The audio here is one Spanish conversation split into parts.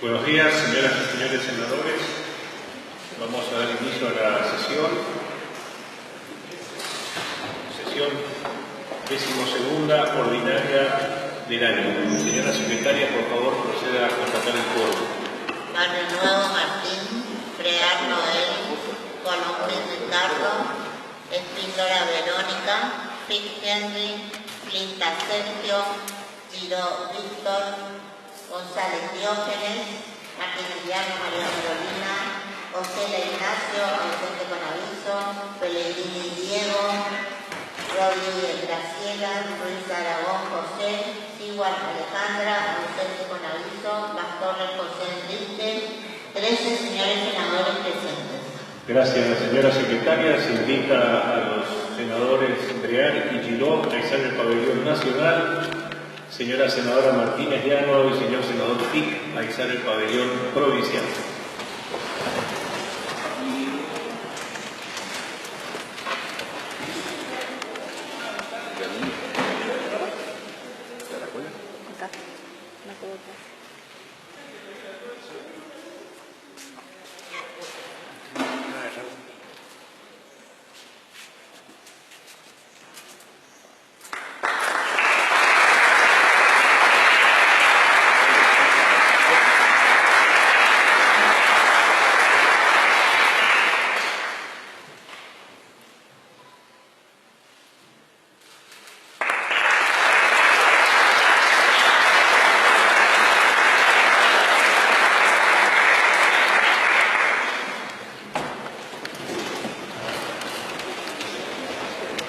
Buenos días, señoras y señores senadores. Vamos a dar inicio a la sesión 12ª ordinaria del año. Señora secretaria, por favor, proceda a constatar el quórum. Barrio Nuevo, Martín, Frear, Noel, Colombres, Ricardo, Espíndola, Verónica, Fitz, Henry, Flinta, Sergio, Giro, Víctor, González, Diógenes, Maximiliano, María Carolina, Ocela, Ignacio, ausente con aviso, Pellegrini, Diego, Rodríguez, Graciela, Ruiz, Aragón, José, Sigual, Alejandra, ausente con aviso, Bastorres, José Enrique, 13 señores senadores presentes. Gracias, señora secretaria. Se invita a los senadores Brear y Giró a izar el pabellón nacional. Señora senadora Martínez Llano y señor senador Pic a izar el pabellón provincial.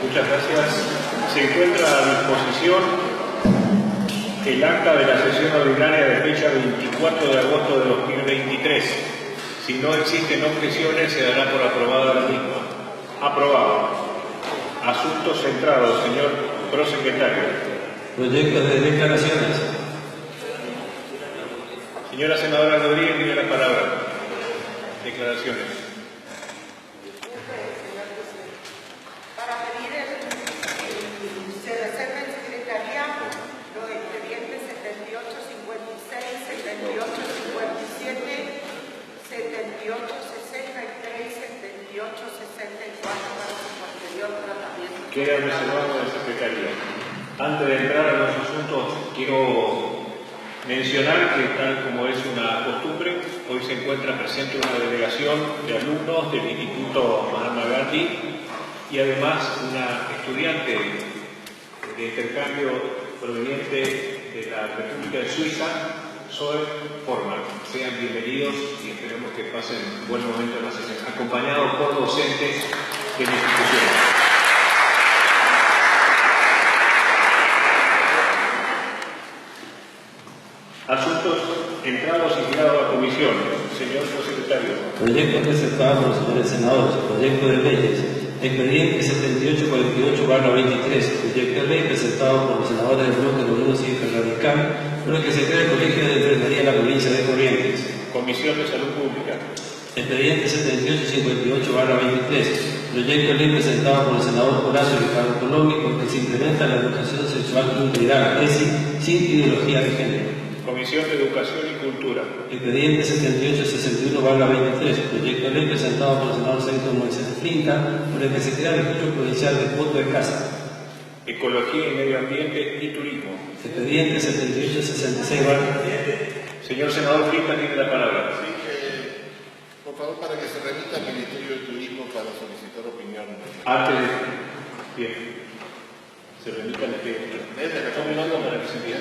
Muchas gracias. Se encuentra a disposición el acta de la sesión ordinaria de fecha 24 de agosto de 2023. Si no existen objeciones, se dará por aprobada la misma. Aprobado. Asuntos centrados, señor prosecretario. Proyectos de declaraciones. Señora senadora Rodríguez, tiene la palabra. Declaraciones. Queda reservado de la Secretaría. Antes de entrar a los asuntos, quiero mencionar que, tal como es una costumbre, hoy se encuentra presente una delegación de alumnos del Instituto Mahatma Gandhi y además una estudiante de intercambio proveniente de la República de Suiza, Zoe Forman. Sean bienvenidos y esperemos que pasen un buen momento en la sesión, acompañados por docentes de la institución. Asuntos entrados y girados a comisión. Señor prosecretario. Proyecto presentado por los señores senadores. Proyecto de leyes. Expediente 7848/23. Proyecto de ley presentado por los senadores del bloque de Unión Cívica Radical, por el que se crea el Colegio de Enfermería en la provincia de Corrientes. Comisión de Salud Pública. Expediente 7858/23. Proyecto de ley presentado por el senador Horacio Ricardo Colombi, por el que se implementa la educación sexual integral, ESI, sin ideología de género. Comisión de Educación y Cultura. Expediente 7861/23, proyecto de ley presentado por el senador Sergio Moisés Flinta, por el que se crea el registro provincial de voto de casa. Ecología y Medio Ambiente y Turismo. Expediente 7866/. Señor senador Flinta, tiene la palabra. Sí, por favor, para que se remita al Ministerio de Turismo para solicitar opinión. Antes de... Bien. Se remita al que... para que se envíe.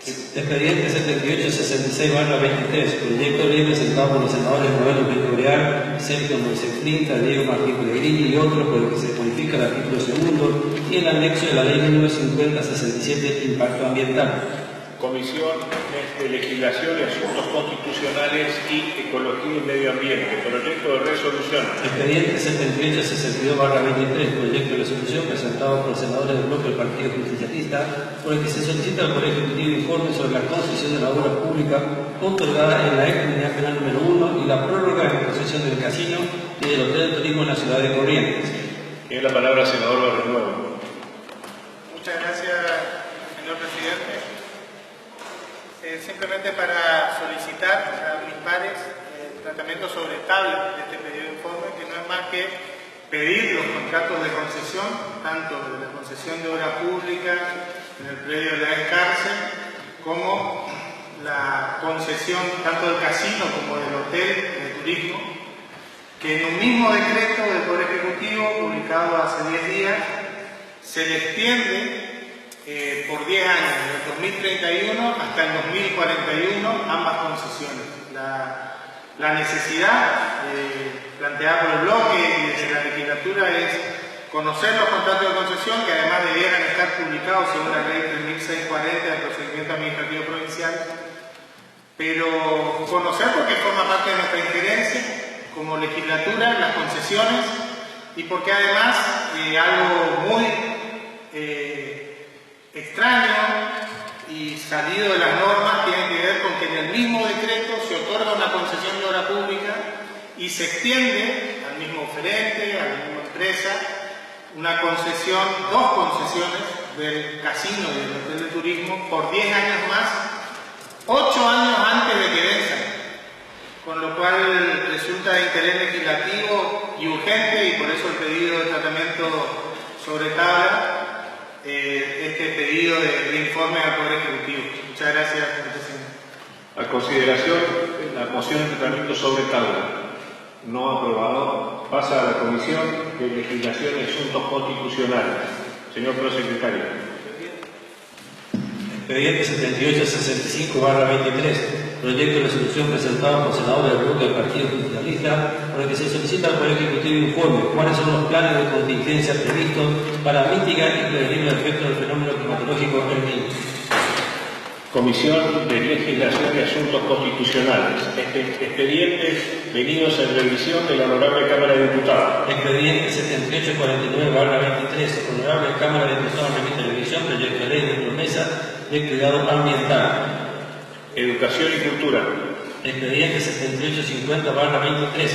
Expediente 7866/23, proyecto de ley presentado por los senadores Noel Enrique Brear, Sergio Moisés Flinta, Diego Martín Pellegrini y otros, por el que se modifica el artículo 2 y el anexo de la ley número 5067, impacto ambiental. Comisión de Legislación y Asuntos Constitucionales y Ecología y Medio Ambiente. Proyecto de resolución. Expediente 7862/23, proyecto de resolución presentado por los senadores del bloque del Partido Justicialista, por el que se solicita al Poder Ejecutivo informe sobre la concesión de la obra pública otorgada en la excomunidad penal número 1 y la prórroga de concesión del casino y del Hotel de Turismo en la ciudad de Corrientes. Tiene la palabra el senador Barrio Nuevo. Muchas gracias, señor presidente. simplemente para solicitar a mis pares tratamiento sobre tabla de este pedido de informe, que no es más que pedir los contratos de concesión, tanto de la concesión de obra pública en el predio de la cárcel, como la concesión tanto del casino como del hotel de turismo, que en un mismo decreto del Poder Ejecutivo, publicado hace 10 días, se le extiende por 10 años, desde el 2031 hasta el 2041, ambas concesiones. La necesidad planteada por el bloque y desde la legislatura es conocer los contratos de concesión, que además debieran estar publicados según la ley 3640 del procedimiento administrativo provincial, pero conocer porque forma parte de nuestra injerencia como legislatura las concesiones y porque además algo muy extraño y salido de las normas tiene que ver con que en el mismo decreto se otorga una concesión de obra pública y se extiende al mismo oferente, a la misma empresa, una concesión, 2 concesiones del casino y del hotel de turismo por 10 años más, 8 años antes de que venzan, con lo cual resulta de interés legislativo y urgente, y por eso el pedido de tratamiento sobre tabla, este pedido de informe al Poder Ejecutivo. Muchas gracias, señor presidente. A consideración, la moción de tratamiento sobre tabla no aprobado pasa a la Comisión de Legislación y Asuntos Constitucionales. Señor Prosecretario. Expediente 7865/23, proyecto de resolución presentado por senadores del bloque del Partido Justicialista, por el que se solicita al Poder Ejecutivo informe cuáles son los planes de contingencia previstos para mitigar y prevenir el efecto del fenómeno climatológico El Niño. Comisión de Legislación y Asuntos Constitucionales. Expedientes venidos en revisión de la Honorable Cámara de Diputados. Expediente 7849/23, Honorable Cámara de Diputados remite a revisión proyecto de ley de promesa de cuidado ambiental. Educación y Cultura. Expediente 7850/23,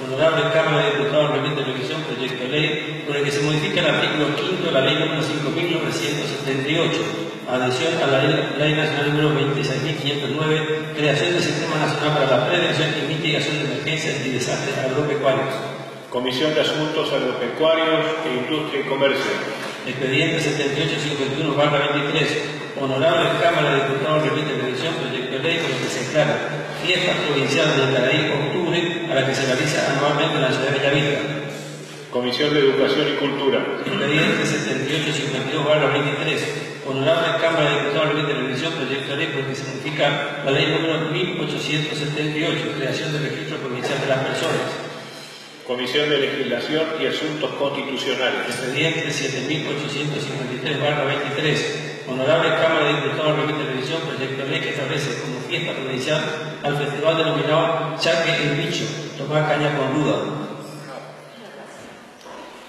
Honorable Cámara de Diputados remite a revisión proyecto de ley por el que se modifica el artículo 5 de la Ley número 5978, adhesión a la Ley Nacional número 26.509, creación del Sistema Nacional para la Prevención y Mitigación de Emergencias y Desastres Agropecuarios. Comisión de Asuntos Agropecuarios e Industria y Comercio. Expediente 7851/23, Honorable Cámara de Diputados remite a revisión proyecto de ley por el que se declara fiesta provincial del Caraí Octubre, a la que se realiza anualmente en la ciudad de Bellavista. Comisión de Educación y Cultura. Expediente 7852/23, Honorable Cámara de Diputados remite a revisión proyecto de ley por el que se modifica la ley número 1878, creación del registro provincial de las personas. Comisión de Legislación y Asuntos Constitucionales. Expediente 7853/23, Honorable Cámara de Diputados remite a revisión proyecto de ley que establece como fiesta provincial al festival denominado Chaque el Bicho, tomar caña con ruda.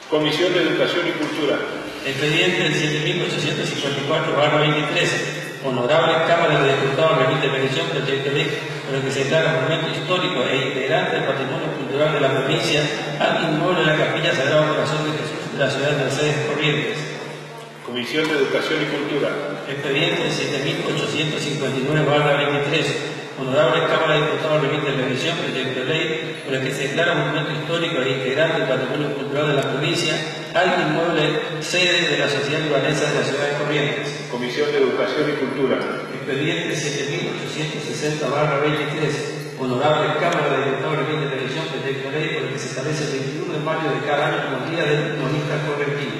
Comisión de Educación y Cultura. Expediente 7854/23, Honorable Cámara de Diputados remite a revisión proyecto de ley por el que se declara monumento histórico e integrante del patrimonio cultural de la provincia al inmueble de la Capilla Sagrado Corazón de Jesús de la ciudad de Mercedes Corrientes. Comisión de Educación y Cultura. Expediente 7859/23, Honorable Cámara de Diputados remite a revisión proyecto de ley por el que se declara monumento histórico e integrante del patrimonio cultural de la provincia al inmueble sede de la Sociedad Libanesa de la ciudad de Corrientes. Comisión de Educación y Cultura. Expediente 7860/23, Honorable Cámara de Diputados remite a revisión proyecto de ley por el que se establece el 21 de mayo de cada año como Día del Monista Correctivo.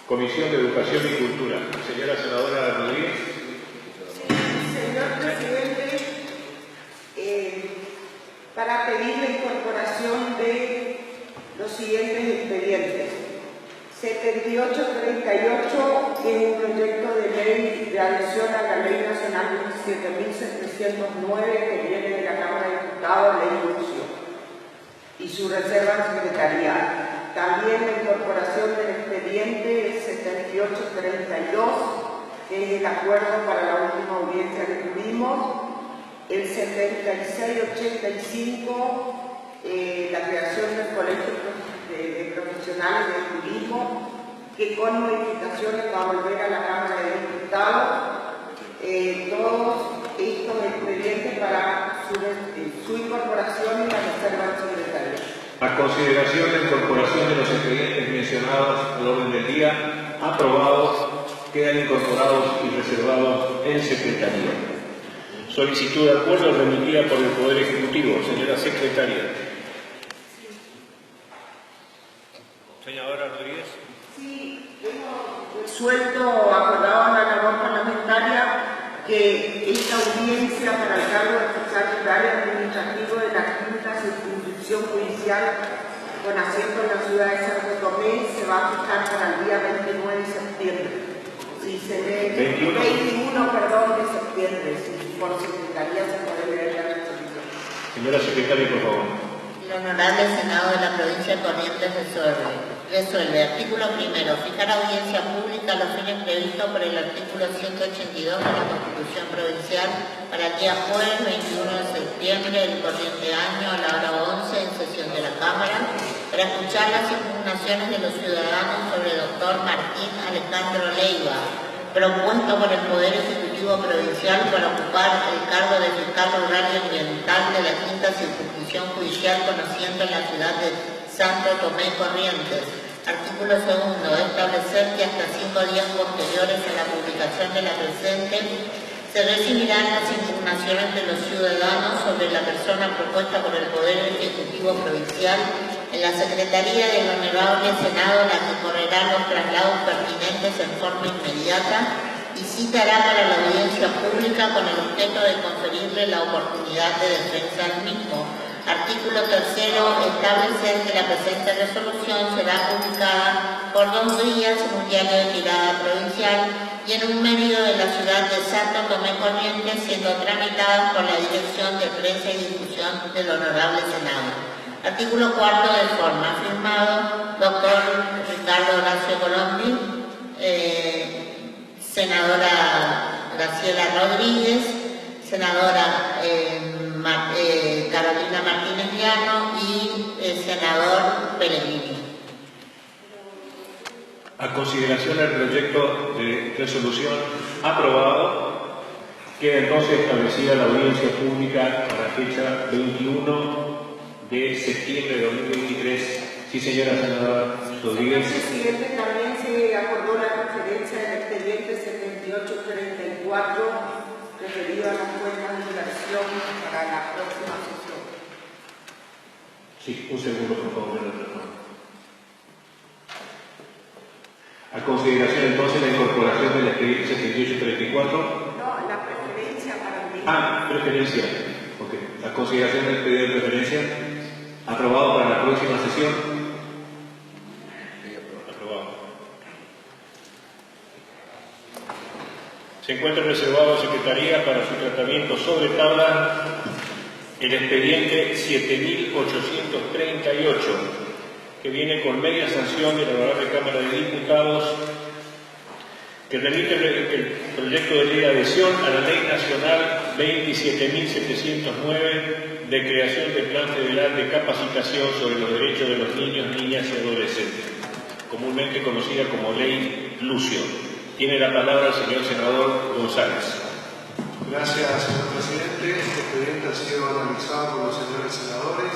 Comisión de Educación y Cultura. Señora Senadora Rodríguez. Señor presidente, para pedir la incorporación de los siguientes expedientes. 7838, que es un proyecto de ley de adhesión a la Ley Nacional 7709, que viene de la Cámara de Diputados, ley de inclusión, y su reserva secretarial. También la incorporación del expediente 7832, que es el acuerdo para la última audiencia que tuvimos, el 7685, la creación del Colegio de Profesionales del Turismo, que con modificaciones va a volver a la Cámara de Diputados, todos estos expedientes para su incorporación y la reserva del secretario. A consideración de incorporación de los expedientes mencionados al orden del día, aprobados, quedan incorporados y reservados en Secretaría. Solicitud de acuerdo remitida por el Poder Ejecutivo. Señora Secretaria. Senadora Rodríguez. Sí, hemos resuelto, acordado en la labor parlamentaria, que esta audiencia para el cargo de fiscal del área administrativo de la Quinta Circunscripción Judicial con asiento en la ciudad de Santo Tomé se va a fijar para el día 29 de septiembre. Si se lee 21 de septiembre, si por secretaría se puede leer la resolución. Señora Secretaria, por favor. El Honorable Senado de la Provincia de Corrientes resuelve. Artículo primero. Fijar audiencia pública a los fines previstos por el artículo 182 de la Constitución Provincial para el día jueves 21 de septiembre del corriente año a la hora 11 en sesión de la Cámara para escuchar las impugnaciones de los ciudadanos sobre el doctor Martín Alejandro Leiva, propuesto por el Poder Ejecutivo Provincial para ocupar el cargo de fiscal rural y ambiental de la Quinta Circunscripción Judicial conociendo en la ciudad de Santo Tomé Corrientes. Artículo segundo. Establecer que hasta 5 días posteriores a la publicación de la presente se recibirán las impugnaciones de los ciudadanos sobre la persona propuesta por el Poder Ejecutivo Provincial en la Secretaría del Honorable Senado, la que correrá los traslados pertinentes en forma inmediata y citará para la audiencia pública con el objeto de conferirle la oportunidad de defensa al mismo. Artículo tercero. Establecer que la presente resolución será publicada por 2 días en un diario de tirada provincial y en un medio de la ciudad de Santo Tomé Corrientes, siendo tramitada por la Dirección de Prensa y Difusión del Honorable Senado. Artículo cuarto. De forma. Firmado, doctor Ricardo Horacio Colombi, senadora Graciela Rodríguez, senadora Carolina Martínez Llano y el senador Pellegrini. A consideración del proyecto de resolución aprobado, queda entonces establecida la audiencia pública para la fecha 21 de septiembre de 2023. Sí, señora senadora Rodríguez. Señor presidente, también se acordó la referencia del expediente 7834 referido a la cuenta de inversión para la próxima sesión. Sí, un segundo, por favor. A consideración entonces la incorporación del expediente 7834. No, la preferencia para el mismo. Preferencia. Ok. A consideración del pedido de preferencia aprobado para la próxima sesión. Aprobado. Se encuentra reservado a Secretaría para su tratamiento sobre tabla el expediente 7838, que viene con media sanción de la Honorable Cámara de Diputados, que remite el proyecto de ley de adhesión a la Ley Nacional 27.709 de creación del Plan Federal de Capacitación sobre los Derechos de los Niños, Niñas y Adolescentes, comúnmente conocida como Ley Lucio. Tiene la palabra el señor senador González. Gracias, señor presidente. Este expediente ha sido analizado por los señores senadores.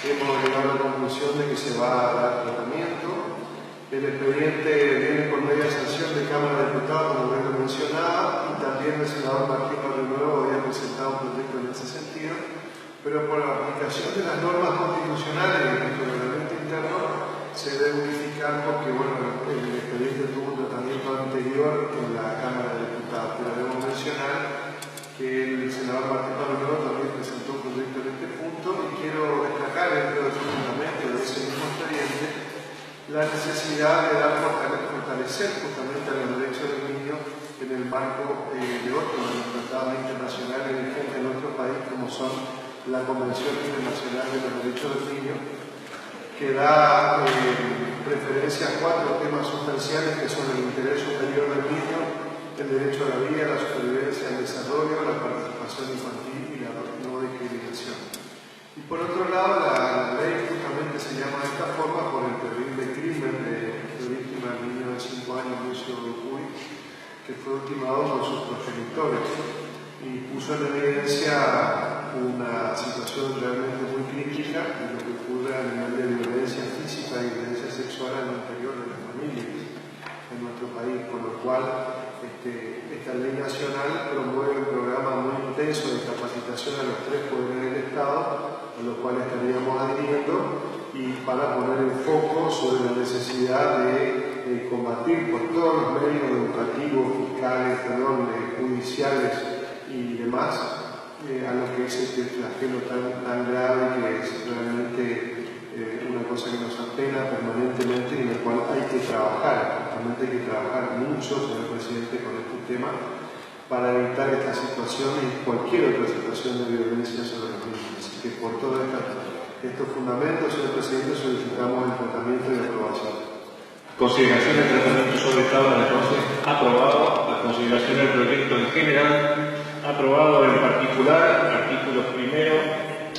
Hemos llegado a la conclusión de que se va a dar tratamiento. El expediente viene con media sanción de Cámara de Diputados, como bien lo mencionaba, y también el senador Martín Barrio Nuevo había presentado un proyecto en ese sentido, pero por la aplicación de las normas constitucionales y del reglamento interno se debe unificar porque, bueno, el expediente tuvo un tratamiento anterior en la Cámara de Diputados. Pero debo mencionar que el senador Martín Barrio Nuevo también presentó un proyecto en este punto y quiero destacar dentro de su fundamento de ese mismo expediente la necesidad de fortalecer justamente los derechos del niño en el marco de otros de los tratados internacionales vigentes en nuestro país, como son la Convención Internacional de los Derechos del Niño, que da preferencia a 4 temas sustanciales que son el interés superior del niño, el derecho a la vida, la supervivencia, el desarrollo, la participación infantil y la no discriminación. Y por otro lado, la ley justamente se llama de esta forma por el terrible crimen de víctima del niño de 5 años, Lucio Dupuy, que fue ultimado por sus progenitores. sectores y puso en evidencia una situación realmente muy crítica de lo que ocurre a nivel de violencia física y violencia sexual al interior de las familias en nuestro país, con lo cual esta ley nacional promueve un programa muy intenso de capacitación a los 3 poderes del Estado, a los cuales estaríamos adhiriendo, y para poner el foco sobre la necesidad de combatir por todos los medios educativos, fiscales, judiciales y demás a lo que es este flagelo tan grave que es realmente una cosa que nos apena permanentemente y en la cual hay que trabajar, realmente hay que trabajar mucho, señor presidente, con este tema para evitar esta situación y cualquier otra situación de violencia sobre los niños. Así que por todos estos fundamentos, señor presidente, solicitamos el tratamiento y aprobación. Consideración del tratamiento sobre tabla, entonces, aprobado. A consideración del proyecto en general, aprobado en particular, artículo primero,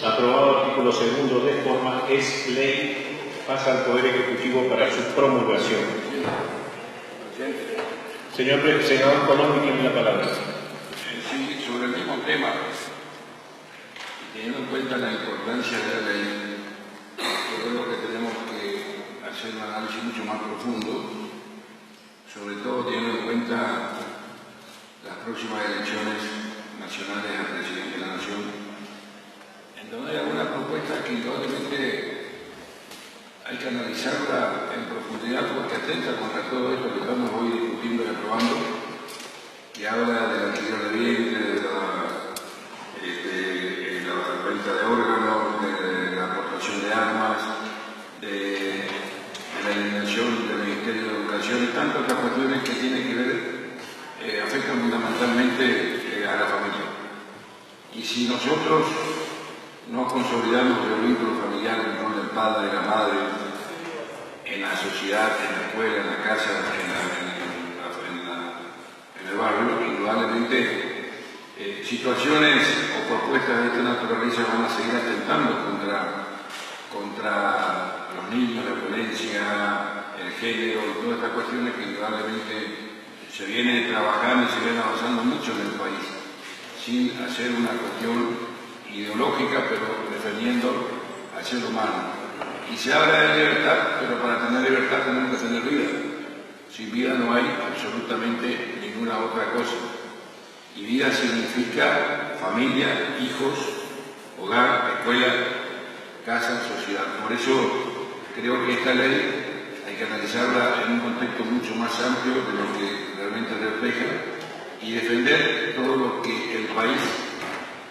aprobado artículo segundo de forma, es ley, pasa al Poder Ejecutivo para su promulgación. Senador Colón, tiene la palabra. Sí, sobre el mismo tema, teniendo en cuenta la importancia de la ley, creo que tenemos que hacer un análisis mucho más profundo, sobre todo teniendo en cuenta las próximas elecciones nacionales a presidente de la Nación, en donde hay alguna propuesta que indudablemente hay que analizarla en profundidad porque atenta contra todo esto que estamos hoy discutiendo y aprobando, que habla del alquiler de vientre, de la venta de órganos, de la aportación de armas, de la eliminación del Ministerio de Educación y tantas otras cuestiones que tienen que ver, afectan fundamentalmente a la familia. Y si nosotros no consolidamos el vínculo familiar con el padre y la madre en la sociedad, en la escuela, en la casa, en el barrio, indudablemente situaciones o propuestas de esta naturaleza van a seguir atentando contra los niños, la violencia, el género, todas estas cuestiones que indudablemente se viene trabajando y se viene avanzando mucho en el país, sin hacer una cuestión ideológica, pero defendiendo al ser humano. Y se habla de libertad, pero para tener libertad tenemos que tener vida. Sin vida no hay absolutamente ninguna otra cosa. Y vida significa familia, hijos, hogar, escuela, casa, sociedad. Por eso creo que esta ley hay que analizarla en un contexto mucho más amplio de lo que realmente refleja y defender todo lo que el país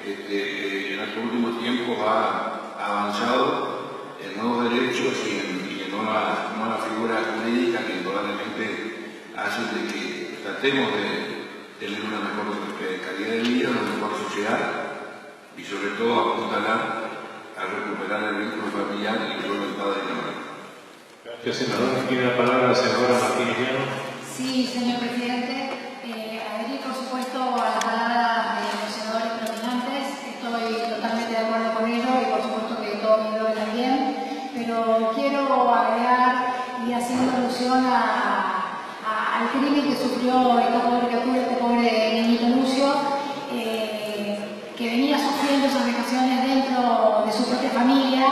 en estos últimos tiempos ha avanzado en nuevos derechos y en nuevas figuras jurídicas que indudablemente hacen de que tratemos de tener una mejor calidad de vida, una mejor sociedad y sobre todo apuntalar a recuperar el vínculo familiar y el rol del padre y la madre. Gracias, senador. Tiene la palabra la senadora Martínez Llano. Sí, señor presidente. Adherir, por supuesto, a la palabra de los senadores predominantes. Estoy totalmente de acuerdo con ello y, por supuesto, que todo mi bloque también. Pero quiero agregar, y haciendo alusión al crimen que sufrió este pobre niñito Lucio, que venía sufriendo esas vejaciones dentro de su propia familia,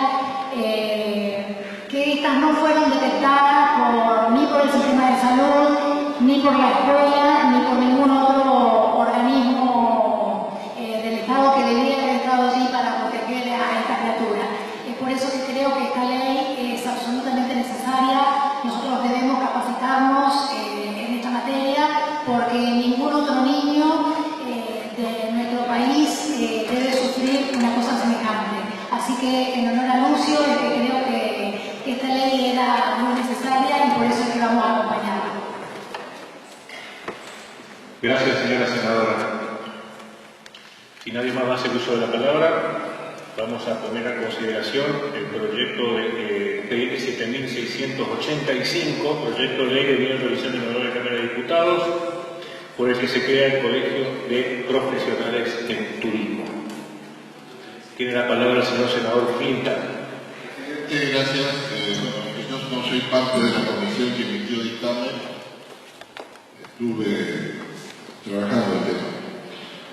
que estas no fueron detectadas ni por el sistema de salud, ni por la escuela, ni por ningún otro organismo del Estado que debería haber estado allí para proteger a esta criatura. Es por eso que creo que esta ley es absolutamente necesaria. Nosotros debemos capacitarnos en esta materia porque ningún otro niño de nuestro país debe sufrir una cosa semejante. Así que en honor a Lucio, creo que esta ley era muy necesaria y por eso es que vamos a acompañarla. Gracias, señora senadora. Si nadie más va a hacer uso de la palabra, vamos a poner a consideración el proyecto de PN 7685, proyecto de ley de bien revisión de la nueva Cámara de Diputados, por el que se crea el Colegio de Profesionales en Turismo. Tiene la palabra el señor senador Quinta. Gracias. Yo no soy parte de la comisión que emitió dictamen. Estuve trabajando el tema.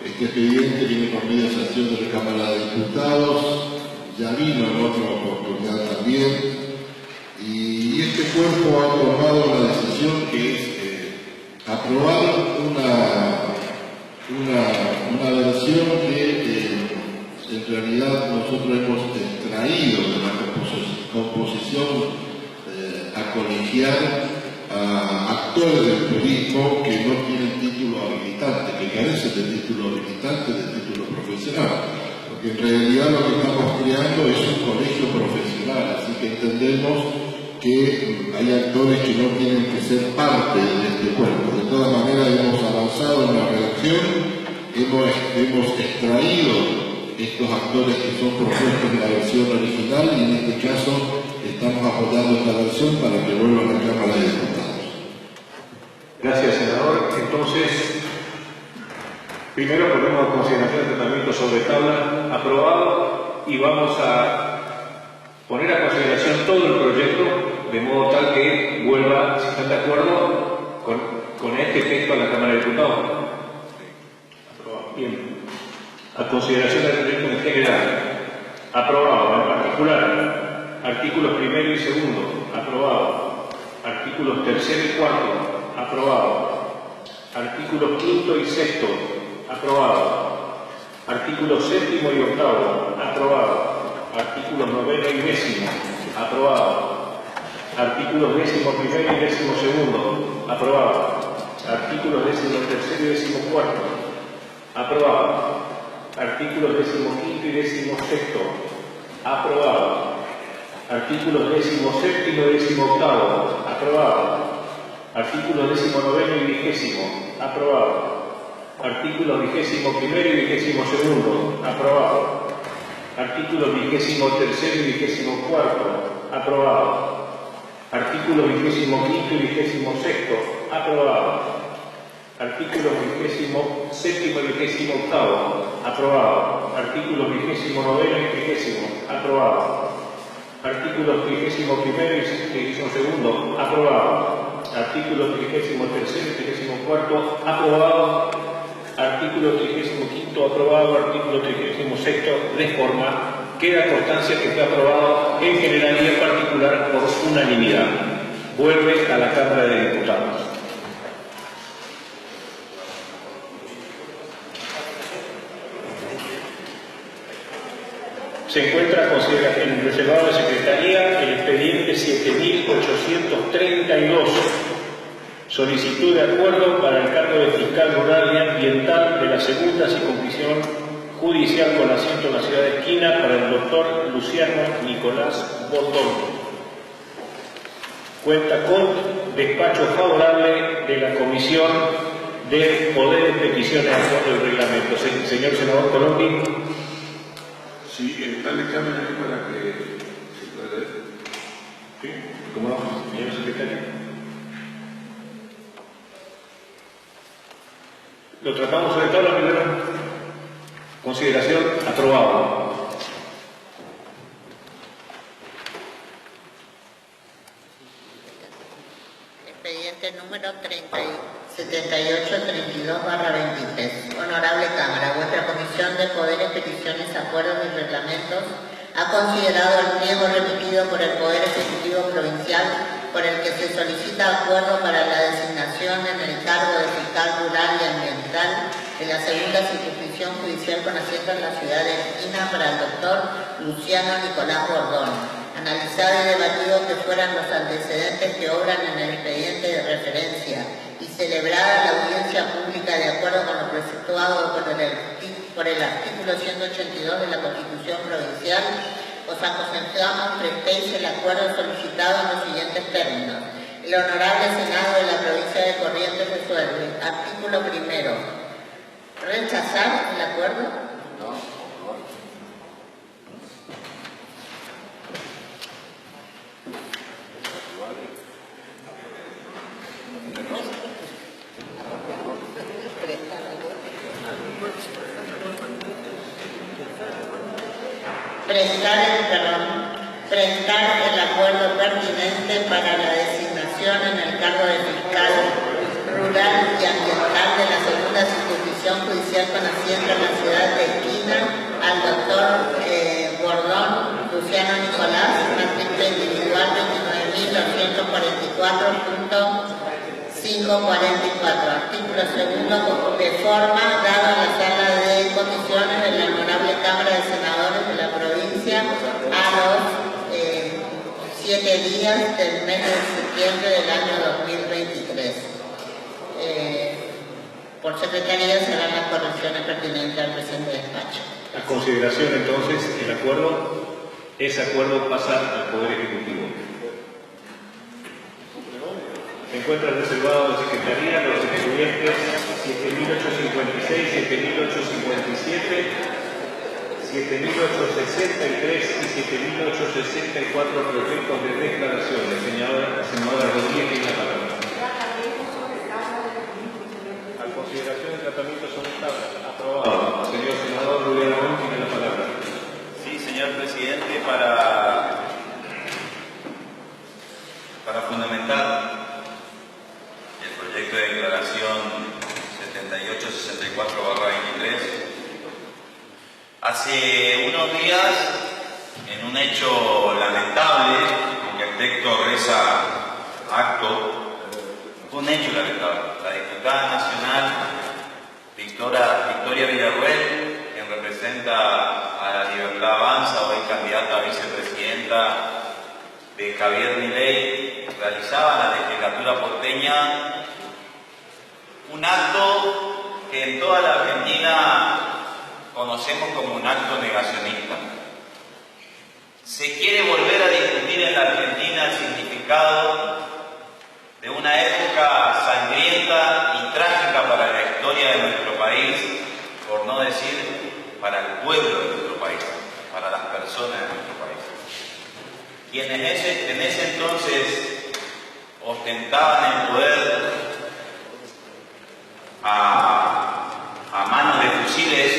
Este expediente viene con media sanción de la Cámara de Diputados, ya vino en otra oportunidad también, y este cuerpo ha tomado una decisión que es aprobar una versión que en realidad nosotros hemos extraído de la composición a colegiar a actores del turismo que no tienen título habilitante, que carecen de título habilitante, de título profesional. Porque en realidad lo que estamos creando es un colegio profesional, así que entendemos que hay actores que no tienen que ser parte de este cuerpo. De todas maneras hemos avanzado en la redacción, hemos extraído estos actores que son propuestos en la versión original y en este caso estamos apoyando esta versión para que vuelva a la Cámara de Diputados. Gracias, senador. Entonces, primero ponemos a consideración el tratamiento sobre tabla aprobado y vamos a poner a consideración todo el proyecto de modo tal que vuelva, si están de acuerdo, con este texto a la Cámara de Diputados. Aprobado. Bien. A consideración del proyecto en general. Aprobado. En particular, artículos primero y segundo. Aprobado. Artículos tercero y cuarto. Aprobado. Artículos quinto y sexto. Aprobado. Artículos séptimo y octavo. Aprobado. Artículos noveno y décimo. Aprobado. Artículos décimo primero y décimo segundo. Aprobado. Artículos décimo tercero y décimo cuarto. Aprobado. Artículos décimo quinto y décimo sexto. Aprobado. Artículos décimo séptimo y décimo octavo. Aprobado. Artículos décimo noveno y vigésimo. Aprobado. Artículos vigésimo primero y vigésimo segundo. Aprobado. Artículos vigésimo tercero y vigésimo cuarto. Aprobado. Artículos vigésimo quinto y vigésimo sexto. Aprobado. Artículos vigésimo séptimo y vigésimo octavo. Aprobado. Artículos vigésimo noveno y vigésimo. Aprobado. Artículos vigésimo primero y vigésimo segundo. Aprobado. Artículos vigésimo tercero y vigésimo cuarto. Aprobado. Artículo 35 aprobado, artículo 36 de forma, queda constancia que fue aprobado en general y en particular por unanimidad. Vuelve a la Cámara de Diputados. Se encuentra en el reservado de Secretaría el expediente 7832. Solicitud de acuerdo para el cargo de fiscal rural y ambiental de la segunda circunscripción judicial con asiento en la ciudad de Esquina para el doctor Luciano Nicolás Botón. Cuenta con despacho favorable de la Comisión de Poderes, Peticiones, Acuerdo y Reglamento. Señor senador Colombi. Sí, está el examen ahí para que se pueda ver. Sí, ¿cómo no, señor secretario? Lo tratamos sobre todo la primera consideración, aprobado. Expediente número 7832/23. Honorable Cámara, vuestra Comisión de Poderes, Peticiones, Acuerdos y Reglamentos ha considerado el pliego remitido por el Poder Ejecutivo Provincial por el que se solicita acuerdo para la designación en el cargo de fiscal rural y ambiental de la segunda circunscripción judicial con asiento en la ciudad de Esquina para el doctor Luciano Nicolás Bordón. Analizado y debatido que fueran los antecedentes que obran en el expediente de referencia y celebrada la audiencia pública de acuerdo con lo preceptuado por el artículo 182 de la Constitución Provincial, os aconsejamos prestéis el acuerdo solicitado en los siguientes términos. El Honorable Senado de la Provincia de Corrientes resuelve. Artículo primero. ¿Rechazar el acuerdo? No. Prestar el acuerdo pertinente para la designación en el cargo de fiscal rural y ambiental de la segunda circunscripción judicial con asiento 544, artículo segundo, de forma dada en la sala de comisiones de la Honorable Cámara de Senadores de la provincia a los 7 días del mes de septiembre del año 2023. Por secretaría se harán las correcciones pertinentes al presente despacho. A consideración entonces ese acuerdo pasa al Poder Ejecutivo. Se encuentra reservado en Secretaría los expedientes 7.856, 7.857, 7.863 y 7.864 proyectos de declaraciones. Senadora Rodríguez tiene la palabra. A consideración del tratamiento son tablas. Aprobado. Señor senador Rubén Ramón tiene la palabra. Sí, señor presidente, para fundamentar el proyecto de declaración 7864/23, hace unos días, en un hecho lamentable, aunque el texto reza acto, fue un hecho lamentable. La diputada nacional Victoria Villarruel, quien representa a la Libertad Avanza, hoy candidata a vicepresidenta de Javier Milei, realizaba en la legislatura porteña un acto que en toda la Argentina conocemos como un acto negacionista. Se quiere volver a discutir en la Argentina el significado de una época sangrienta y trágica para la historia de nuestro país, por no decir para el pueblo de nuestro país, para las personas de nuestro país. Quienes en ese entonces ostentaban el poder a manos de fusiles,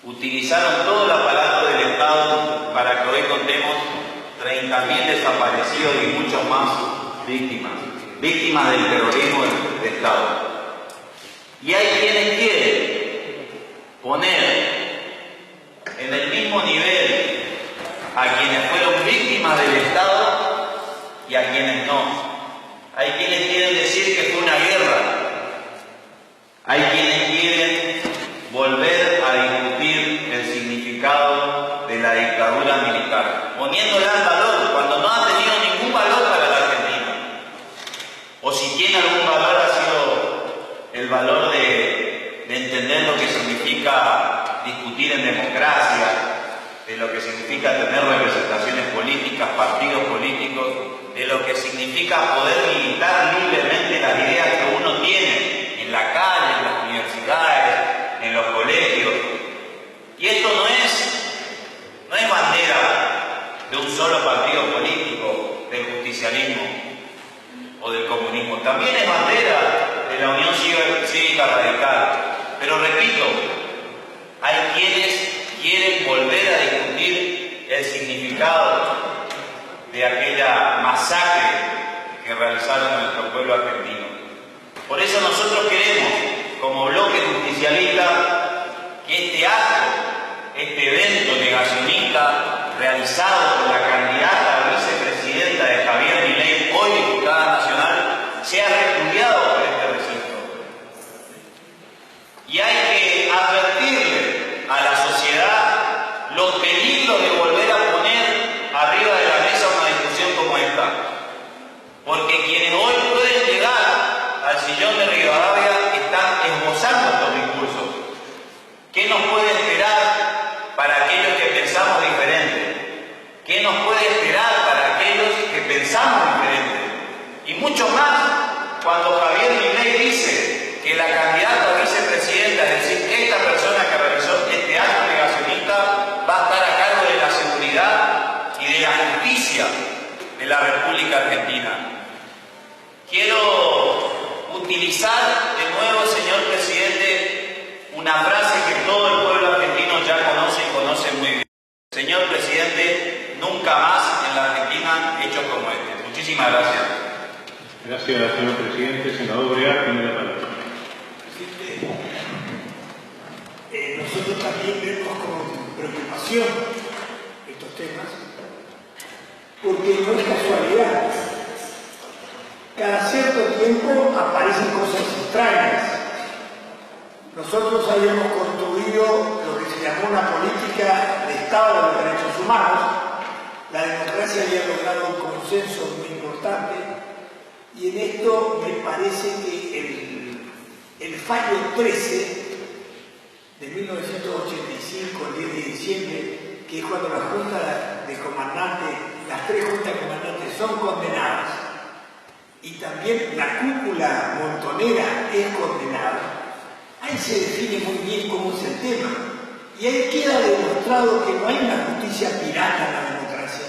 utilizaron todo el aparato del Estado para que hoy contemos 30.000 desaparecidos y muchos más víctimas del terrorismo de Estado. Y hay quienes quieren poner en el mismo nivel a quienes fueron víctimas del Estado y a quienes no. Hay quienes quieren decir que fue una guerra. Hay quienes quieren volver a discutir el significado de la dictadura militar, poniéndola en valor cuando no ha tenido ningún valor para la Argentina. O si tiene algún valor, ha sido el valor de entender lo que significa discutir en democracia, de lo que significa tener representaciones políticas, partidos políticos, de lo que significa poder militar libremente las ideas que uno tiene en la calle, en las universidades, en los colegios. Y esto no es bandera de un solo partido político, del justicialismo o del comunismo. También es bandera de la Unión Cívica Radical. Pero repito, hay quienes quieren volver a discutir el significado de aquella masacre que realizaron a nuestro pueblo argentino. Por eso nosotros queremos, como bloque justicialista, que este acto, este evento negacionista realizado por la candidata a vicepresidenta de Javier Milei, hoy diputada nacional, sea repudiado por este recinto. Y hay que advertirle a la sociedad los peligros de volver a poner arriba de la mesa una discusión como esta. Porque quienes hoy pueden llegar al sillón de Rivadavia están esbozando estos discursos. ¿Qué nos puede esperar para aquellos que pensamos diferente? ¿Qué nos puede esperar para aquellos que pensamos diferente? Y mucho más cuando Javier Milei dice que la candidata a vicepresidenta, es decir, esta persona que realizó este acto negacionista, va a estar a cargo de la seguridad y de la justicia de la República Argentina. Quiero utilizar de nuevo, señor presidente, una frase que todo el pueblo argentino ya conoce y conoce muy bien. Señor presidente, nunca más en la Argentina hechos como este. Muchísimas gracias. Gracias, señor presidente. Senador Brear, tiene la palabra. Nosotros también vemos con preocupación estos temas, porque no es casualidad. Cada cierto tiempo aparecen cosas extrañas. Nosotros habíamos construido lo que se llamó una política de Estado de los derechos humanos. La democracia había logrado un consenso muy importante y en esto me parece que el fallo 13 de 1985, el 10 de diciembre, que es cuando la Junta de Comandantes, las tres juntas de comandantes son condenadas y también la cúpula montonera es condenada, ahí se define muy bien cómo es el tema y ahí queda demostrado que no hay una justicia pirata en la democracia.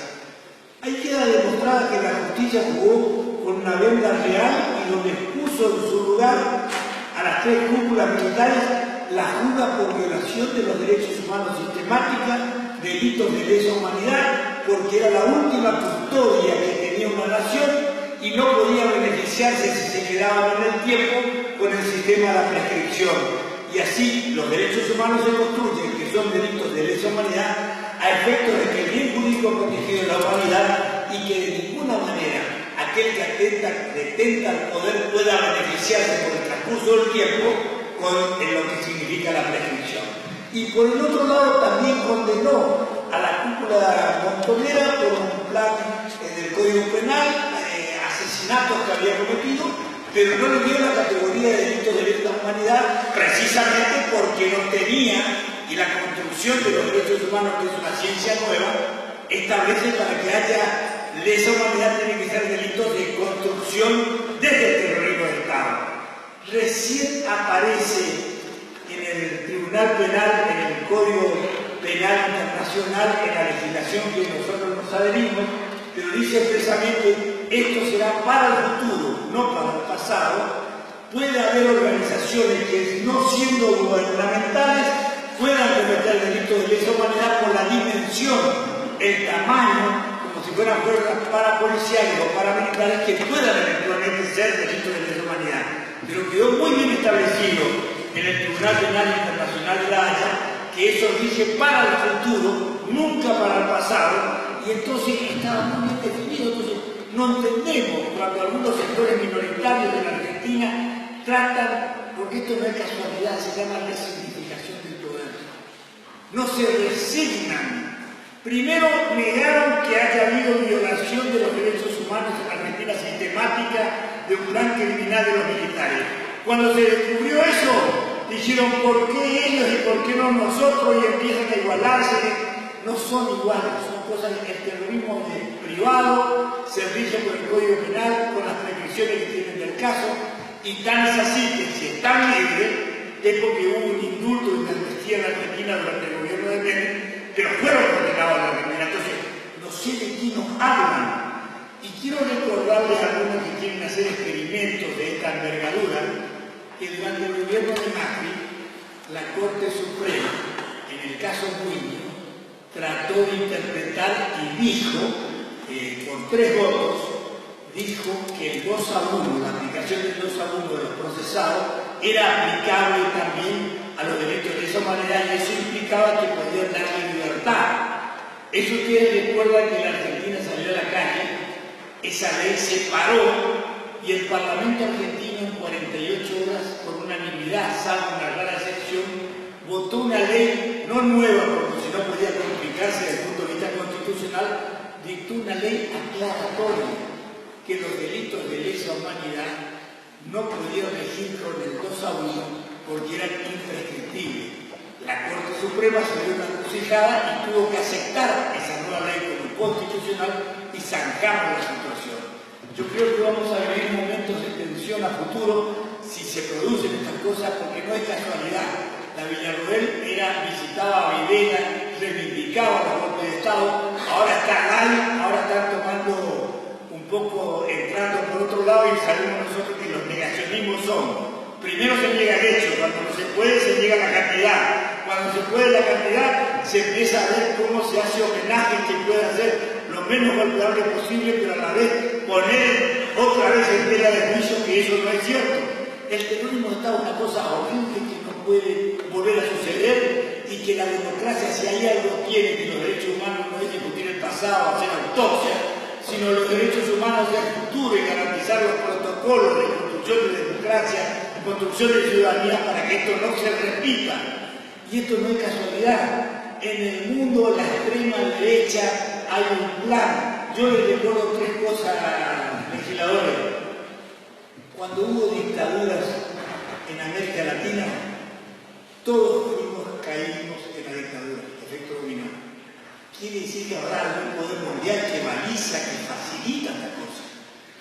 Ahí queda demostrado que la justicia jugó con una venda real y donde puso en su lugar a las tres cúpulas militares la juzga por violación de los derechos humanos sistemática, delitos de lesa humanidad, porque era la última custodia que tenía una nación y no podía beneficiarse si se quedaban en el tiempo con el sistema de la prescripción. Y así los derechos humanos se construyen, que son delitos de lesa humanidad, a efectos de que el bien jurídico protegido de la humanidad y que de ninguna manera aquel que detenta el poder pueda beneficiarse por el transcurso del tiempo con lo que significa la prescripción. Y por el otro lado también condenó a la cúpula montonera por un plan del Código Penal, asesinatos que había cometido, pero no le dio la categoría de delitos de lesa humanidad precisamente porque no tenía, y la construcción de los derechos humanos, que es una ciencia nueva, establece para que haya lesa humanidad tiene que ser delitos de construcción desde el terrorismo de Estado. Recién aparece en el Tribunal Penal, en el Código Penal Internacional, en la legislación que nosotros nos adherimos, pero dice expresamente, esto será para el futuro, no para el pasado. Puede haber organizaciones que, no siendo gubernamentales, puedan cometer delitos de lesa humanidad por la dimensión, el tamaño, como si fueran fuerzas parapoliciales o paramilitares que puedan eventualmente ser delitos de lesa humanidad. Pero quedó muy bien establecido en el Tribunal Penal Internacional de La Haya que eso rige para el futuro, nunca para el pasado, y entonces estaba muy bien definido. Entonces no entendemos cuando algunos sectores minoritarios de la Argentina tratan, porque esto no es casualidad, se llama resignificación del poder. No se resignan. Primero negaron que haya habido violación de los derechos humanos en la Argentina sistemática de un plan criminal de los militares. Cuando se descubrió eso, dijeron ¿por qué ellos y por qué no nosotros? Y empiezan a igualarse. No son iguales, son cosas que el terrorismo privado se rige por el Código Penal con las prescripciones que tienen del caso, y tan es así que si están libres es porque hubo un indulto y una amnistía en la Argentina durante el gobierno de Menem, pero fueron condenados a la Argentina. Entonces, no sé de quién nos hablan. Y quiero recordarles a algunos que quieren hacer experimentos de esta envergadura, que durante el gobierno de Macri, la Corte Suprema, en el caso Muñoz, trató de interpretar y dijo, con 3 votos, dijo que el 2-1, la aplicación del 2-1 de los procesados, era aplicable también a los derechos de lesa humanidad y eso implicaba que podían darle libertad. Eso ustedes recuerdan que la Argentina salió a la calle, esa ley se paró y el Parlamento argentino en 48 horas, por unanimidad, salvo una rara excepción, votó una ley, no nueva, porque si no podía complicarse desde el punto de vista constitucional, dictó una ley aclaratoria que los delitos de lesa humanidad no pudieron regir con el 2-1 porque eran imprescriptibles. La Corte Suprema se dio una encrucijada y tuvo que aceptar esa nueva ley como constitucional y zanjamos la situación. Yo creo que vamos a vivir momentos de tensión a futuro si se producen estas cosas, porque no es casualidad. La Villarroel visitaba a Videla, reivindicaba la Corte de Estado, ahora está mal, ahora están tomando un poco, entrando por otro lado y sabemos nosotros que los negacionismos son, primero se niega el hecho, cuando no se puede se niega la cantidad, cuando se puede la cantidad se empieza a ver cómo se hace homenaje que puede hacer lo menos golpeable posible, pero a la vez poner otra vez en tela de juicio que eso no es cierto. El terrorismo está una cosa horrible que no puede volver a suceder y que la democracia, si hay algo tiene que los derechos humanos no es discutir el pasado, hacer autopsia, sino los derechos humanos del futuro y garantizar los protocolos de construcción de democracia y construcción de ciudadanía para que esto no se repita. Y esto no es casualidad. En el mundo, la extrema derecha, hay un plan. Yo les recuerdo tres cosas, legisladores. Cuando hubo dictaduras en América Latina, todos caímos en la dictadura, efecto dominó. Quiere decir que habrá un poder mundial que baliza, que facilita la cosa.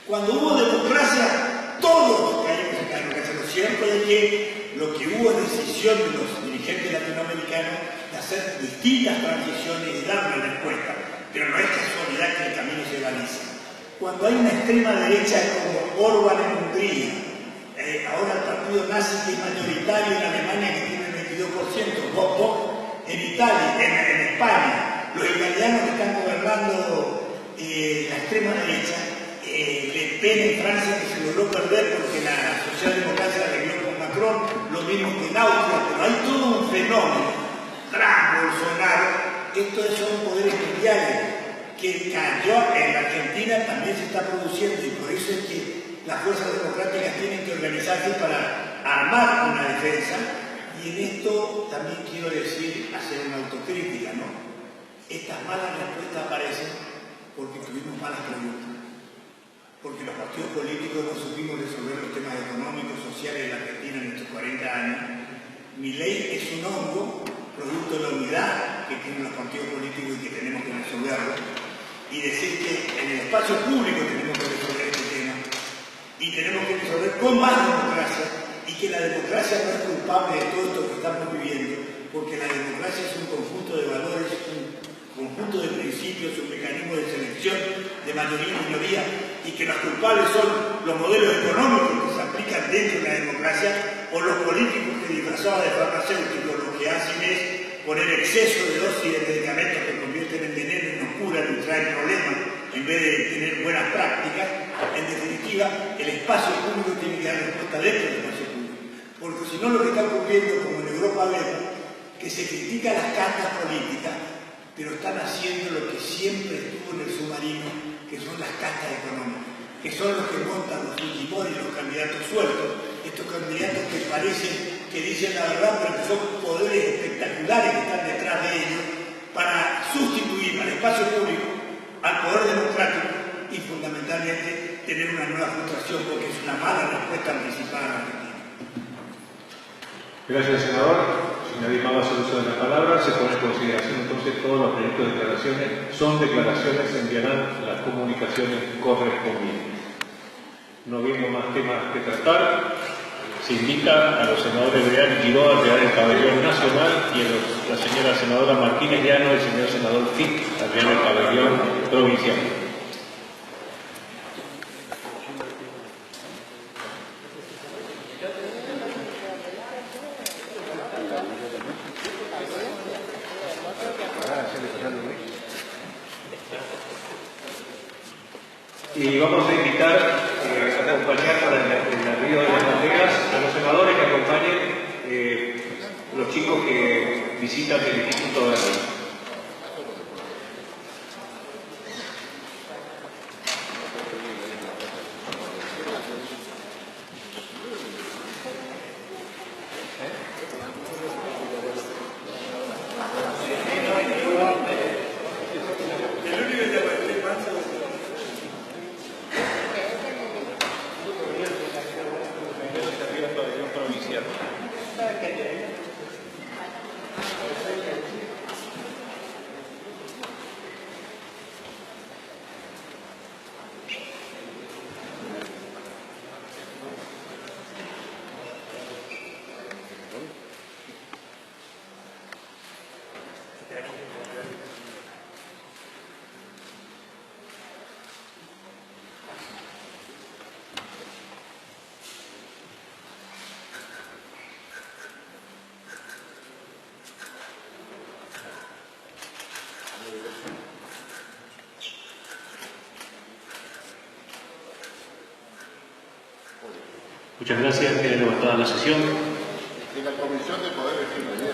Cuando hubo democracia, todos caímos en la democracia. Lo cierto es que lo que hubo es decisión de los dirigentes latinoamericanos de hacer distintas transiciones y dar una respuesta, pero no es casualidad que el camino se baliza. Cuando hay una extrema derecha como Orbán en Hungría, ahora el partido nazi que es mayoritario en Alemania que tiene el 22%, Vox en Italia, en España, los italianos que están gobernando la extrema derecha, Le Pen en Francia que se logró perder porque la socialdemocracia la arregló con Macron, lo mismo que en Austria, pero hay todo un fenómeno, Trump, Bolsonaro, estos son poderes mundiales que cayó en la Argentina, también se está produciendo y por eso es que las fuerzas democráticas tienen que organizarse para armar una defensa. Y en esto también quiero decir, hacer una autocrítica, ¿no? Estas malas respuestas aparecen porque tuvimos malas preguntas, porque los partidos políticos no supimos resolver los temas económicos, sociales de la Argentina en estos 40 años. Mi ley es un hongo, producto de la unidad que tienen los partidos políticos y que tenemos que resolverlo, y decir que en el espacio público tenemos que resolver este tema, y tenemos que resolver con más democracia, y que la democracia no es culpable de todo esto que estamos viviendo, porque la democracia es un conjunto de valores, un conjunto de principios, un mecanismo de selección de mayoría y minoría, y que los culpables son los modelos económicos que se aplican dentro de la democracia, o los políticos que disfrazados de farmacéuticos lo que hacen es poner exceso de dosis de medicamentos que convierten en veneno y nos curan y traen problemas en vez de tener buenas prácticas. En definitiva, el espacio público tiene que dar respuesta dentro del espacio público, porque si no lo que está ocurriendo, como en Europa vemos, que se critica las castas políticas, pero están haciendo lo que siempre estuvo en el submarino, que son las castas económicas, que son los que montan los Fujimori y los candidatos sueltos, estos candidatos que parecen que dicen la verdad, pero que son poderes espectaculares que están detrás de ellos, para sustituir al espacio público, al poder democrático y fundamentalmente tener una nueva frustración, porque es una mala respuesta anticipada a la Argentina. Gracias, senador. Si nadie más va a hacer uso de la palabra, se pone en consideración entonces todos los proyectos de declaraciones. Son declaraciones, se enviarán las comunicaciones correspondientes. No viendo más temas que tratar, se invita a los senadores Beal y Quiroga a quedar en el pabellón nacional y a la señora senadora Martínez Llano y el señor senador Fick a quedar en el pabellón provincial. Y vamos a invitar a acompañar para el arribo de las banderas a los senadores que acompañen los chicos que visitan el Instituto de la Ley. Muchas gracias. Queda levantada la sesión. Y la Comisión de Poder Ejecutivo.